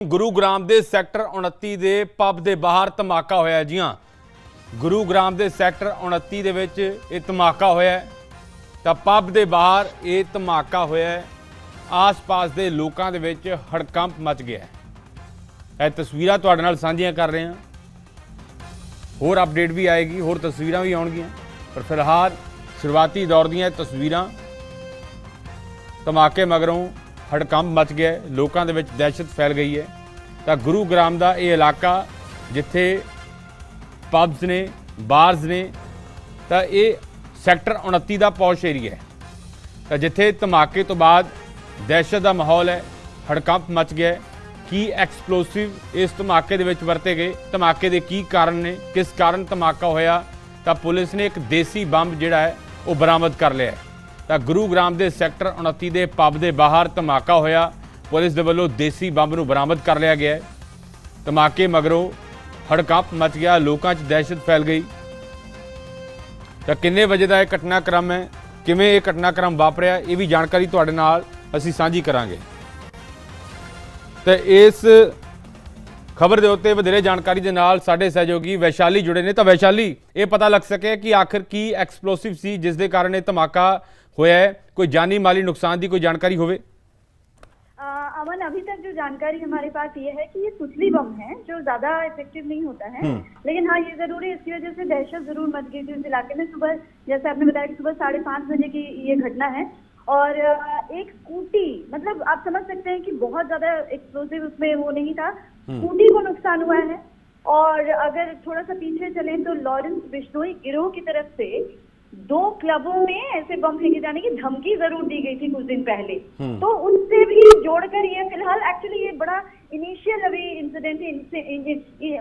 गुरुग्राम के सैक्टर 29 के पब के बाहर धमाका होया। जी हाँ, गुरुग्राम के सैक्टर 29 दे विच ये धमाका होया तो पब के बाहर ये धमाका होया। आस पास के लोगों के विच हड़कंप मच गया। यह तस्वीरां तुहाडे नाल साझियां कर रहे हैं। होर अपडेट भी आएगी, होर तस्वीरां भी आउणगियां, पर फिलहाल शुरुआती दौर दीयां तस्वीरां। धमाके मगरों हड़कंप मच गया, लोगों के विच दहशत फैल गई है। तो गुरुग्राम का ये इलाका जिथे पब्स ने, बार्स ने, तो ये सैक्टर 29 का पौश एरिया है। तो जिथे धमाके तो बाद दहशत का माहौल है, हड़कंप मच गया। की एक्सप्लोसिव इस धमाके दे विच वरते गए, धमाके के की कारण ने, किस कारण धमाका होया, तो पुलिस ने एक देसी बंब जिहड़ा है वो बरामद कर लिया है। तो गुरुग्राम के सैक्टर 29 के पब के बाहर धमाका होया, पुलिस के वलों देसी बंब नूं बरामद कर लिया गया है। धमाके मगरों हड़कंप मच गया, लोगों च दहशत फैल गई। तो किन्ने वजे का यह घटनाक्रम है, किवें यह घटनाक्रम वापरिया, ये भी जानकारी तुहाडे नाल असीं सांझी करांगे। तो इस खबर के उत्ते वधेरे जानकारी के नाल साडे सहयोगी वैशाली जुड़े ने। तो वैशाली, ये पता लग सके कि आखिर की एक्सप्लोसिव सी जिस दे कारण ये धमाका होया है, कोई जानी माली नुकसान की कोई जानकारी होवे? अमन, अभी तक जो जानकारी हमारे पास ये है कि ये सुतली बम है जो ज्यादा इफेक्टिव नहीं होता है। लेकिन हाँ, ये जरूर है, इसकी वजह से दहशत जरूर मच गई थी इस इलाके में। सुबह, जैसे आपने बताया कि सुबह 5:30 बजे की ये घटना है। और एक स्कूटी, मतलब आप समझ सकते हैं कि बहुत ज्यादा एक्सप्लोसिव उसमें वो नहीं था, स्कूटी को नुकसान हुआ है। और अगर थोड़ा सा पीछे चलें तो लॉरेंस बिश्नोई गिरोह की तरफ से 2 क्लबों में ऐसे बम फेंके जाने की धमकी जरूर दी गई थी कुछ दिन पहले। तो उससे भी जोड़कर ये फिलहाल एक्चुअली ये बड़ा इनिशियल अभी इंसिडेंट,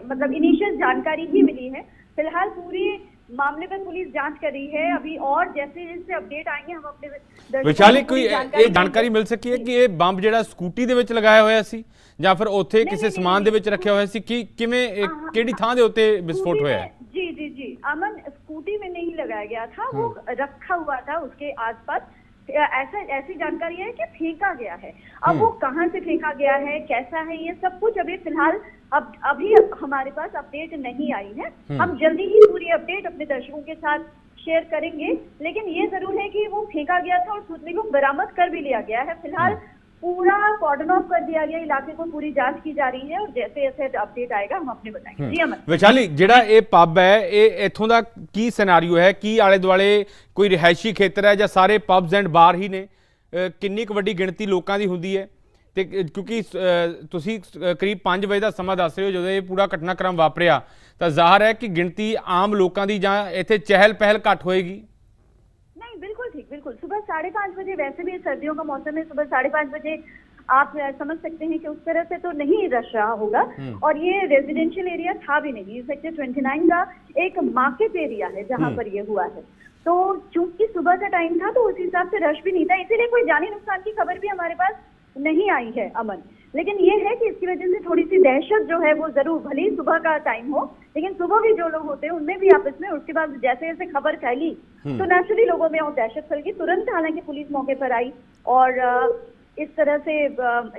मतलब इनिशियल जानकारी ही मिली है। फिलहाल पूरी मामले पर पुलिस जांच कर रही है अभी, और जैसे जैसे अपडेट आएंगे हम अपने वैशाली कोई ये जानकारी मिल सकी है कि ये बंब जिहड़ा स्कूटी दे विच लगाया होया सी ਜਾਂ ਫਿਰ ਉੱਥੇ ਕਿਸੇ ਸਮਾਨ ਦੇ ਵਿੱਚ ਰੱਖਿਆ ਹੋਇਆ ਸੀ? ਕਿ ਕਿਵੇਂ ਕਿਹੜੀ ਥਾਂ ਦੇ ਉੱਤੇ विस्फोट होया है? जी जी जी अमन, स्कूटी में नहीं लगाया गया था, वो रखा हुआ था उसके आसपास। ऐसी जानकारी है कि फेंका गया है। अब वो कहां से फेंका गया है, कैसा है, ये सब कुछ अभी फिलहाल अभी हमारे पास अपडेट नहीं आई है। हम जल्दी ही पूरी अपडेट अपने दर्शकों के साथ शेयर करेंगे। लेकिन ये जरूर है कि वो फेंका गया था और सूचना को बरामद कर भी लिया गया है। फिलहाल पूरा कॉर्डन ऑफ कर दिया गया, इलाके को पूरी जांच की जा रही है और जैसे जैसे अपडेट आएगा हम अपने बताएंगे। जी अमन। वैशाली, जिहड़ा ये पब है, ये इत्थों दा की सिनेरियो है, की आले दुआले कोई रिहायशी खेतर है, ਜਾਂ सारे पब्स एंड बार ही ने? किन्नी क वड्डी गिणती लोकां दी हुंदी है? ते क्योंकि तुसीं करीब 5 वजे का समा दस रहे हो जदों ये पूरा घटनाक्रम वापरिया, तो जाहिर है कि गिणती आम लोकां दी जां इत्थे चहल पहल घट होएगी। बिल्कुल ठीक, बिल्कुल। सुबह 5:30 बजे, वैसे भी सर्दियों का मौसम है, सुबह 5:30 बजे आप समझ सकते हैं कि उस तरह से तो नहीं रश रहा होगा। और ये रेजिडेंशियल एरिया था भी नहीं, सेक्टर 29 का एक मार्केट एरिया है जहां पर ये हुआ है। तो चूंकि सुबह का टाइम था तो उस हिसाब से रश भी नहीं था, इसीलिए कोई जानी नुकसान की खबर भी हमारे पास नहीं आई है अमन। लेकिन ये है कि इसकी वजह से थोड़ी सी दहशत जो है वो जरूर, भले ही सुबह का टाइम हो, लेकिन सुबह भी जो लोग होते हैं उनमें भी आपस में, उसके बाद जैसे जैसे खबर फैली तो नेचुरली लोगों में और दहशत फैल गई। तुरंत हालांकि पुलिस मौके पर आई और इस तरह से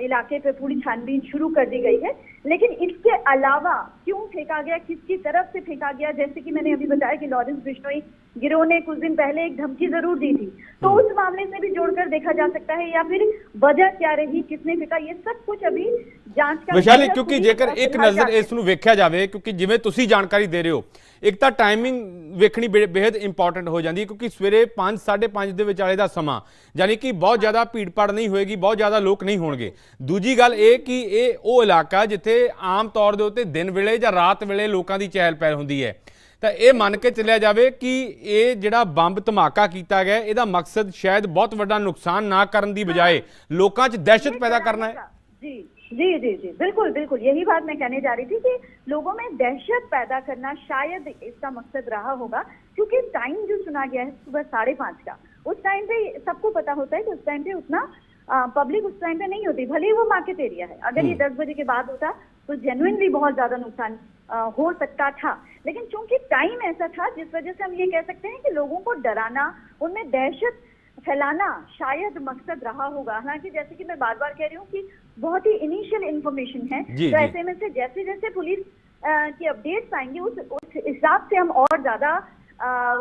इलाके पे पूरी छानबीन शुरू कर दी गई है। लेकिन इसके अलावा क्यों फेंका गया, किसकी तरफ से फेंका गया, जैसे कि मैंने अभी बताया कि लॉरेंस बिश्नोई गिरोह ने कुछ दिन पहले एक धमकी जरूर दी थी, तो उस मामले से भी जोड़कर देखा जा सकता है, या फिर वजह क्या रही, किसने फेंका, ये सब कुछ अभी जांच का विशाली। क्योंकि जेकर एक नज़र इस नूं वेख्या जाए, क्योंकि जिवें तुसीं जानकारी दे रहे हो, एक तो टाइमिंग वेखनी बेहद इंपॉर्टेंट हो जाती है, क्योंकि सवेरे 5 साढ़े 5 के विचाले का समा, यानी कि बहुत ज़्यादा भीड़ भाड़ नहीं होएगी, बहुत ज़्यादा लोग नहीं होणगे। दूजी गल ये कि ये वो इलाका जिथे आम तौर के उत्ते दिन वेले या रात वेले लोगों की चहल पहल होंदी है। तो ये मन के चलिया जाए कि ये जिहड़ा बंब धमाका किया गया, इसका मकसद शायद बहुत बड़ा नुकसान ना करने की बजाय लोगों च दहशत पैदा करना है। जी जी जी जी, बिल्कुल बिल्कुल, यही बात मैं कहने जा रही थी कि लोगों में दहशत पैदा करना शायद इसका मकसद रहा होगा। क्योंकि टाइम जो चुना गया है सुबह 5:30 का, उस टाइम पे सबको पता होता है कि उस टाइम पे उतना पब्लिक उस टाइम पे नहीं होती, भले ही वो मार्केट एरिया है। अगर ये 10 बजे के बाद होता तो जेन्युइनली बहुत ज्यादा नुकसान हो सकता था। लेकिन चूंकि टाइम ऐसा था, जिस वजह से हम ये कह सकते हैं कि लोगों को डराना, उनमें दहशत फैलाना शायद मकसद रहा होगा। हालांकि जैसे कि मैं बार बार कह रही हूँ कि बहुत ही इनिशियल इन्फॉर्मेशन है। जी, तो जी। ऐसे में से जैसे जैसे पुलिस की अपडेट्स आएंगे उस हिसाब से हम और ज्यादा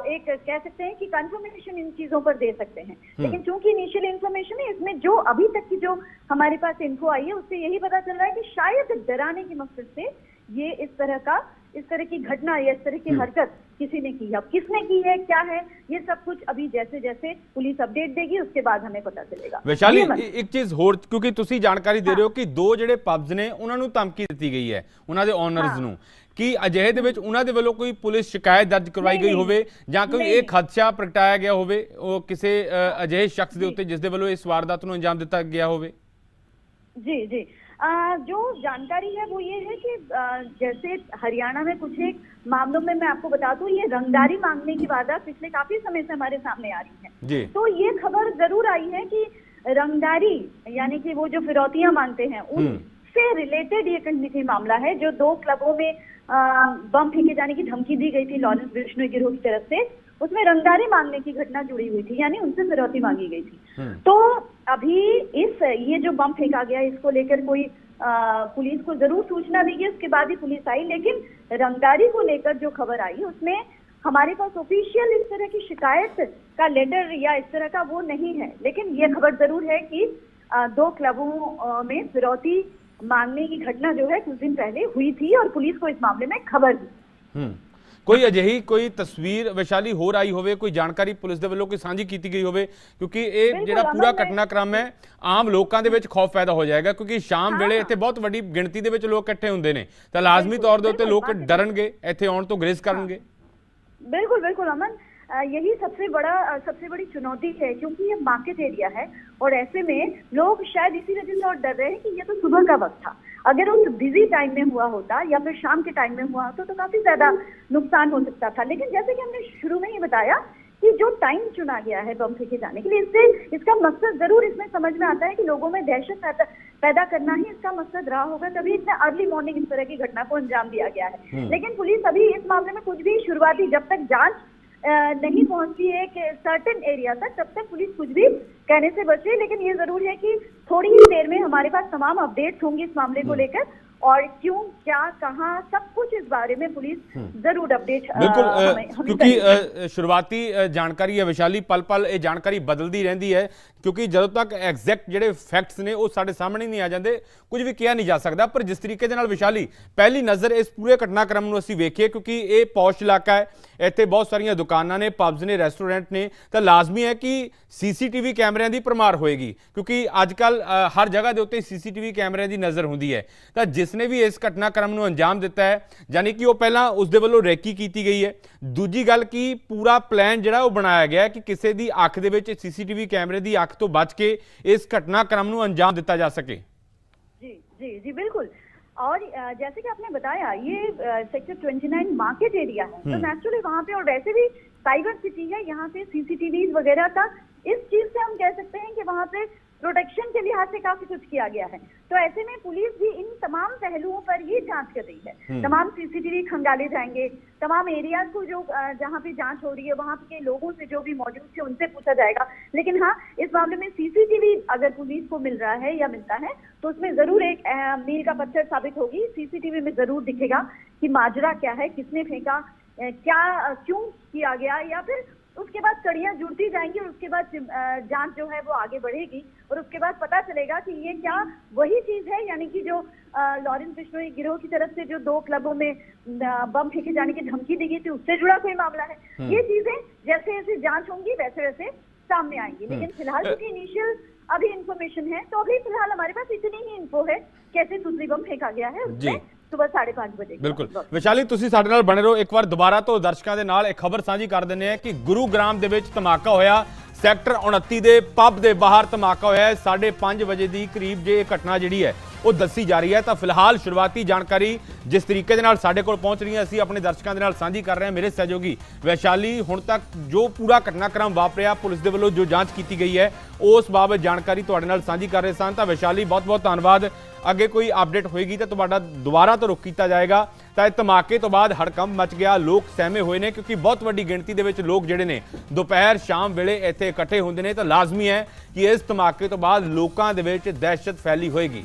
एक कह सकते हैं कि कंफर्मेशन इन चीजों पर दे सकते हैं। लेकिन चूंकि इनिशियल इन्फॉर्मेशन है, इसमें जो अभी तक की जो हमारे पास इन्फो आई है उससे यही पता चल रहा है कि शायद डराने की मकसद से ये इस तरह की घटना या इस तरह की हरकत किसी ने की है। अब किसने की है, क्या है, ये सब कुछ अभी जैसे जैसे पुलिस अपडेट देगी उसके बाद हमें पता चलेगा। वैशाली एक चीਜ਼ ਹੋਰ, ਕਿਉਂਕਿ ਤੁਸੀਂ ਜਾਣਕਾਰੀ ਦੇ ਰਹੇ ਹੋ ਕਿ ਦੋ ਜਿਹੜੇ ਪਬਸ ਨੇ ਉਹਨਾਂ ਨੂੰ ਧਮਕੀ ਦਿੱਤੀ ਗਈ ਹੈ ਉਹਨਾਂ ਦੇ ਓਨਰਸ ਨੂੰ ਕਿ ਅਜਿਹੇ ਦੇ ਵਿੱਚ ਉਹਨਾਂ ਦੇ ਵੱਲੋਂ ਕੋਈ ਪੁਲਿਸ ਸ਼ਿਕਾਇਤ ਦਰਜ ਕਰਵਾਈ ਗਈ ਹੋਵੇ ਜਾਂ ਕੋਈ ਇਹ ਖਦਸ਼ਾ ਪ੍ਰਗਟਾਇਆ ਗਿਆ ਹੋਵੇ ਉਹ ਕਿਸੇ ਅਜਿਹੇ ਸ਼ਖਸ ਦੇ ਉੱਤੇ ਜਿਸ ਦੇ ਵੱਲੋਂ ਇਸ ਵਾਰਦਾਤ ਨੂੰ ਅੰਜਾਮ ਦਿੱਤਾ ਗਿਆ ਹੋਵੇ। जी जी, जो जानकारी है वो ये है कि जैसे हरियाणा में कुछ एक मामलों में मैं आपको बता दूं, ये रंगदारी मांगने की वारदात पिछले काफी समय से हमारे सामने आ रही है जी। तो ये खबर जरूर आई है कि रंगदारी यानी कि वो जो फिरौतियां मांगते हैं उनसे रिलेटेड ये कहीं न कहीं मामला है। जो 2 क्लबों में बम फेंके जाने की धमकी दी गई थी लॉरेंस बिश्नोई गिरोह की तरफ से, उसमें रंगदारी मांगने की घटना जुड़ी हुई थी, यानी उनसे फिरौती मांगी गई थी। तो अभी ये जो बम फेंका गया इसको लेकर कोई पुलिस को जरूर सूचना दी गई, उसके बाद ही पुलिस आई। लेकिन रंगदारी को लेकर जो खबर आई उसमें हमारे पास ऑफिशियल इस तरह की शिकायत का लेटर या इस तरह का वो नहीं है। लेकिन ये खबर जरूर है कि 2 क्लबों में फिरौती मांगने की घटना जो है कुछ दिन पहले हुई थी और पुलिस को इस मामले में खबर दी। ਕੋਈ ਅਜਿਹੀ ਕੋਈ ਤਸਵੀਰ ਵਿਸ਼ਾਲੀ ਹੋਰ ਆਈ ਹੋਵੇ, ਕੋਈ ਜਾਣਕਾਰੀ ਪੁਲਿਸ ਦੇ ਵੱਲੋਂ ਕੋਈ ਸਾਂਝੀ ਕੀਤੀ ਗਈ ਹੋਵੇ, ਕਿਉਂਕਿ ਇਹ ਜਿਹੜਾ ਪੂਰਾ ਘਟਨਾਕ੍ਰਮ ਹੈ ਆਮ ਲੋਕਾਂ ਦੇ ਵਿੱਚ ਖੌਫ ਪੈਦਾ ਹੋ ਜਾਏਗਾ ਕਿਉਂਕਿ ਸ਼ਾਮ ਵੇਲੇ ਇੱਥੇ ਬਹੁਤ ਵੱਡੀ ਗਿਣਤੀ ਦੇ ਵਿੱਚ ਲੋਕ ਇਕੱਠੇ ਹੁੰਦੇ ਨੇ ਤਾਂ ਲਾਜ਼ਮੀ ਤੌਰ ਦੇ ਉੱਤੇ ਲੋਕ ਡਰਨਗੇ, ਇੱਥੇ ਆਉਣ ਤੋਂ ਗੁਰੇਜ਼ ਕਰਨਗੇ। बिल्कुल बिल्कुल अमन, यही सबसे बड़ी चुनौती है क्योंकि ये मार्केट एरिया है और ऐसे में लोग शायद इसी वजह से और डर रहे हैं कि ये तो सुबह का वक्त था, अगर उस बिजी टाइम में हुआ होता या फिर शाम के टाइम में हुआ होता तो काफी ज्यादा नुकसान हो सकता था। लेकिन जैसे कि हमने शुरू में ही बताया कि जो टाइम चुना गया है बम फेंके जाने के लिए, इससे इसका मकसद जरूर इसमें समझ में आता है कि लोगों में दहशत पैदा करना ही इसका मकसद रहा होगा, तभी इतने अर्ली मॉर्निंग इस तरह की घटना को अंजाम दिया गया है। लेकिन पुलिस अभी इस मामले में कुछ भी शुरुआती जब तक जांच नहीं पहुंची है एक सर्टेन एरिया तक तब तक पुलिस कुछ भी कहने से बचे। लेकिन ये जरूर है कि थोड़ी ही देर में हमारे पास तमाम अपडेट्स होंगी इस मामले को लेकर और क्यों, क्या, कहाँ, सब कुछ इस बारे में पुलिस जरूर अपडेट बिल्कुल क्योंकि शुरुआती जानकारी है विशाली पल पल ये जानकारी बदलती रहती है क्योंकि जदों तक एग्जैक्ट ਜਿਹੜੇ फैक्ट्स ने वो साढ़े सामने नहीं आ जाते कुछ भी किया नहीं जा सकता। पर जिस तरीके ਦੇ ਨਾਲ विशाली पहली नज़र इस पूरे घटनाक्रम ਨੂੰ ਅਸੀਂ ਵੇਖੀਏ क्योंकि ये पौश इलाका है, ਇੱਥੇ बहुत ਸਾਰੀਆਂ ਦੁਕਾਨਾਂ ਨੇ, ਪਬਸ ਨੇ, ਰੈਸਟੋਰੈਂਟ ਨੇ ਤਾਂ ਲਾਜ਼ਮੀ ਹੈ ਕਿ CCTV ਕੈਮਰਿਆਂ ਦੀ ਭਰਮਾਰ ਹੋਏਗੀ ਕਿਉਂਕਿ ਅੱਜ ਕੱਲ ਹਰ ਜਗ੍ਹਾ ਦੇ ਉੱਤੇ CCTV ਕੈਮਰਿਆਂ ਦੀ ਨਜ਼ਰ ਹੁੰਦੀ ਹੈ। ਤਾਂ ਜਿਸਨੇ ਵੀ ਇਸ ਘਟਨਾਕ੍ਰਮ ਨੂੰ ਅੰਜਾਮ ਦਿੱਤਾ ਹੈ ਯਾਨੀ ਕਿ ਉਹ ਪਹਿਲਾਂ ਉਸ ਦੇ ਵੱਲੋਂ ਰੈਕੀ ਕੀਤੀ ਗਈ ਹੈ। ਦੂਜੀ ਗੱਲ ਕਿ ਪੂਰਾ ਪਲਾਨ ਜਿਹੜਾ ਉਹ ਬਣਾਇਆ ਗਿਆ ਕਿ ਕਿਸੇ ਦੀ ਅੱਖ ਦੇ ਵਿੱਚ CCTV ਕੈਮਰੇ ਦੀ ਅੱਖ ਤੋਂ ਬਚ ਕੇ ਇਸ ਘਟਨਾਕ੍ਰਮ ਨੂੰ ਅੰਜਾਮ ਦਿੱਤਾ ਜਾ ਸਕੇ। जी जी जी बिल्कुल, और जैसे कि आपने बताया ये सेक्टर 29 मार्केट एरिया है तो नेचुरली वहाँ पे और वैसे भी साइबर सिटी है, यहाँ पे CCTV वगैरह का इस चीज से हम कह सकते हैं कि वहाँ पे प्रोटेक्शन के लिहाज से काफी कुछ किया गया है। तो ऐसे में पुलिस भी इन तमाम पहलुओं पर ये जांच कर रही है। तमाम CCTV खंगाले जाएंगे, तमाम एरियाज को जो जहाँ पे जांच हो रही है वहाँ के लोगों से जो भी मौजूद थे उनसे पूछा जाएगा। लेकिन हाँ, इस मामले में CCTV अगर पुलिस को मिल रहा है या मिलता है तो उसमें जरूर एक मील का पत्थर साबित होगी। CCTV में जरूर दिखेगा कि माजरा क्या है, किसने फेंका, क्या क्यों किया गया, या फिर उसके बाद कड़ियां जुड़ती जाएंगी और उसके बाद जांच जो है वो आगे बढ़ेगी और उसके बाद पता चलेगा कि ये क्या वही चीज है, यानी कि जो लॉरेंस बिश्नोई गिरोह की तरफ से जो 2 क्लबों में बम फेंके जाने की धमकी दी गई थी उससे जुड़ा कोई मामला है। ये चीजें जैसे जैसे जांच होंगी वैसे वैसे सामने आएंगी। लेकिन फिलहाल क्योंकि इनिशियल अभी इंफॉर्मेशन है तो अभी फिलहाल हमारे पास इतनी ही इन्फो है कैसे सूत्री बम फेंका गया है उसमें सुबह 5:30 बजे। बिल्कुल विशाली ਤੁਸੀਂ ਸਾਡੇ ਨਾਲ ਬਣੇ ਰਹੋ। ਇੱਕ ਵਾਰ ਦੁਬਾਰਾ ਤੋਂ ਦਰਸ਼ਕਾਂ ਦੇ ਨਾਲ ਇੱਕ ਖਬਰ ਸਾਂਝੀ ਕਰ ਦਿੰਦੇ ਆ ਕਿ ਗੁਰੂਗ੍ਰਾਮ ਦੇ ਵਿੱਚ ਧਮਾਕਾ ਹੋਇਆ, ਸੈਕਟਰ 29 ਦੇ ਪਬ ਦੇ ਬਾਹਰ ਧਮਾਕਾ ਹੋਇਆ ਹੈ 5:30 ਵਜੇ ਦੀ ਕਰੀਬ। ਜੇ ਇਹ ਘਟਨਾ ਜਿਹੜੀ ਹੈ ਉਹ ਦੱਸੀ ਜਾ ਰਹੀ ਹੈ ਤਾਂ ਫਿਲਹਾਲ ਸ਼ੁਰੂਆਤੀ ਜਾਣਕਾਰੀ ਜਿਸ ਤਰੀਕੇ ਦੇ ਨਾਲ ਸਾਡੇ ਕੋਲ ਪਹੁੰਚ ਰਹੀ ਹੈ ਅਸੀਂ ਆਪਣੇ ਦਰਸ਼ਕਾਂ ਦੇ ਨਾਲ ਸਾਂਝੀ ਕਰ ਰਹੇ ਹਾਂ। ਮੇਰੇ ਸਹਿਯੋਗੀ ਵੈਸ਼ਾਲੀ ਹੁਣ ਤੱਕ ਜੋ ਪੂਰਾ ਘਟਨਾਕ੍ਰਮ ਵਾਪਰਿਆ ਪੁਲਿਸ ਦੇ ਵੱਲੋਂ ਜੋ ਜਾਂਚ ਕੀਤੀ ਗਈ ਹੈ ਉਸ ਬਾਬਤ ਜਾਣਕਾਰੀ ਤੁਹਾਡੇ ਨਾਲ ਸਾਂਝੀ ਕਰ ਰਹੇ ਸਨ। ਤਾਂ ਵੈਸ਼ਾਲੀ ਬਹੁਤ ਬਹੁਤ ਧੰਨਵਾਦ। ਅੱਗੇ ਕੋਈ ਅਪਡੇਟ ਹੋਏਗੀ ਤਾਂ ਤੁਹਾਡਾ ਦੁਬਾਰਾ ਤੋਂ ਰੁਕ ਕੀਤਾ ਜਾਏਗਾ। ਤਾਂ ਇਹ ਧਮਾਕੇ ਤੋਂ ਬਾਅਦ ਹੜਕੰਪ ਮਚ ਗਿਆ, ਲੋਕ ਸਹਿਮੇ ਹੋਏ ਨੇ ਕਿਉਂਕਿ ਬਹੁਤ ਵੱਡੀ ਗਿਣਤੀ ਦੇ ਵਿੱਚ ਲੋਕ ਜਿਹੜੇ ਨੇ ਦੁਪਹਿਰ ਸ਼ਾਮ ਵੇਲੇ ਇੱਥੇ ਇਕੱਠੇ ਹੁੰਦੇ ਨੇ ਤਾਂ ਲਾਜ਼ਮੀ ਹੈ ਕਿ ਇਸ ਧਮਾਕੇ ਤੋਂ ਬਾਅਦ ਲੋਕਾਂ ਦੇ ਵਿੱਚ ਦਹਿਸ਼ਤ ਫੈਲੀ ਹੋਏਗੀ।